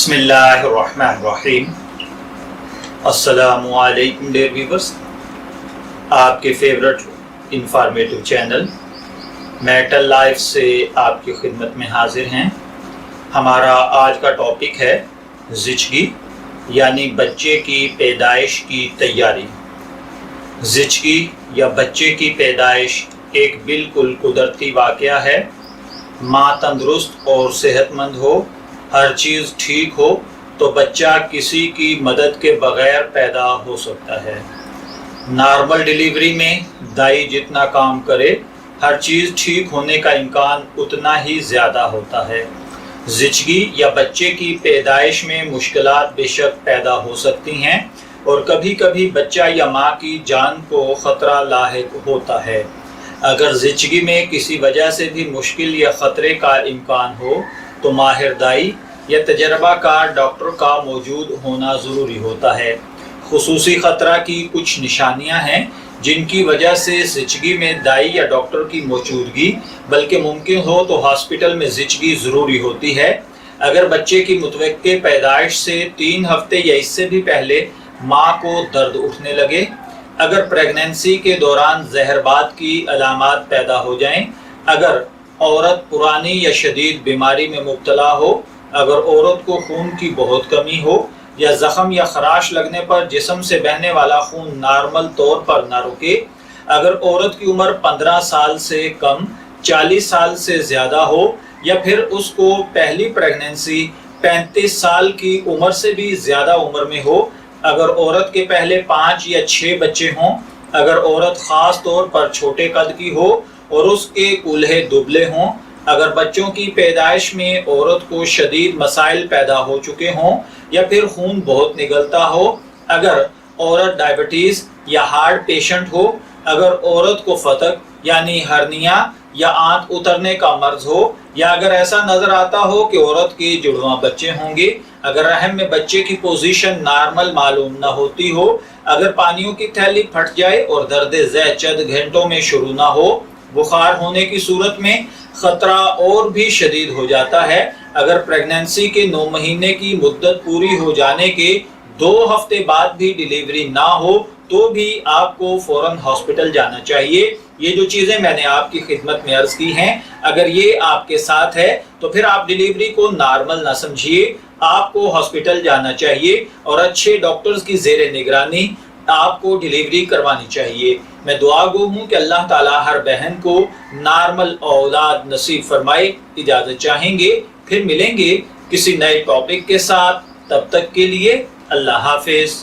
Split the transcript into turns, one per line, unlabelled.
बिस्मिल्लाहिर्रहमानिर्रहीम। अस्सलामु अलैकुम डियर व्यूअर्स, आपके favourite informative channel metal life से आपकी खिदमत में हाजिर हैं। हमारा आज का टॉपिक है ज़िचगी यानी बच्चे की पैदाइश की तैयारी। ज़िचगी या बच्चे की पैदाइश एक बिल्कुल कुदरती वाक़या है। माँ तंदुरुस्त और सेहतमंद हो, हर चीज़ ठीक हो तो बच्चा किसी की मदद के बगैर पैदा हो सकता है। नॉर्मल डिलीवरी में दाई जितना काम करे, हर चीज़ ठीक होने का इम्कान उतना ही ज़्यादा होता है। ज़िचगी या बच्चे की पैदाइश में मुश्किलात बेशक पैदा हो सकती हैं और कभी कभी बच्चा या माँ की जान को ख़तरा लाहिक होता है। अगर ज़िचगी में किसी वजह से भी मुश्किल या ख़तरे का इम्कान हो तो माहिर दाई या तजर्बाकार डॉक्टर का मौजूद होना ज़रूरी होता है। खुसूसी ख़तरा की कुछ निशानियां हैं जिनकी वजह से ज़िचगी में दाई या डॉक्टर की मौजूदगी बल्कि मुमकिन हो तो हॉस्पिटल में ज़िचगी ज़रूरी होती है। अगर बच्चे की मुतवक्के पैदाइश से 3 हफ्ते या इससे भी पहले माँ को दर्द उठने लगे, अगर प्रेगनेंसी के दौरान जहरबाद की अलामात पैदा हो जाएं, अगर औरत पुरानी या शदीद बीमारी में मुब्तला हो, अगर औरत को खून की बहुत कमी हो या ज़ख़म या खराश लगने पर जिस्म से बहने वाला खून नॉर्मल तौर पर ना रुके, अगर औरत की उम्र 15 साल से कम 40 साल से ज़्यादा हो या फिर उसको पहली प्रेगनेंसी 35 साल की उम्र से भी ज़्यादा उम्र में हो, अगर औरत के पहले 5 या 6 बच्चे हों, अगर औरत ख़ास तौर पर छोटे कद की हो और उसके कूल्हे दुबले हों, अगर बच्चों की पैदाइश में औरत को शदीद मसाइल पैदा हो चुके हों या फिर खून बहुत निकलता हो, अगर औरत डायबिटीज़ या हार्ट पेशेंट हो, अगर औरत को फतक यानी हर्निया या आंत उतरने का मर्ज हो, या अगर ऐसा नज़र आता हो कि औरत के जुड़वां बच्चे होंगे, अगर रहम में बच्चे की पोजीशन नॉर्मल मालूम न होती हो, अगर पानियों की थैली फट जाए और दर्द ज़ह चंद घंटों में शुरू ना हो, बुखार होने की सूरत में ख़तरा और भी शदीद हो जाता है, अगर प्रेगनेंसी के 9 महीने की मुद्दत पूरी हो जाने के 2 हफ्ते बाद भी डिलीवरी ना हो तो भी आपको फ़ौरन हॉस्पिटल जाना चाहिए। ये जो चीज़ें मैंने आपकी खिदमत में अर्ज़ की हैं, अगर ये आपके साथ है तो फिर आप डिलीवरी को नॉर्मल ना समझिए, आपको हॉस्पिटल जाना चाहिए और अच्छे डॉक्टर्स की ज़ेरे निगरानी आपको डिलीवरी करवानी चाहिए। मैं दुआ गो हूँ कि अल्लाह ताला हर बहन को नॉर्मल औलाद नसीब फरमाए। इजाज़त चाहेंगे, फिर मिलेंगे किसी नए टॉपिक के साथ। तब तक के लिए अल्लाह हाफिज़।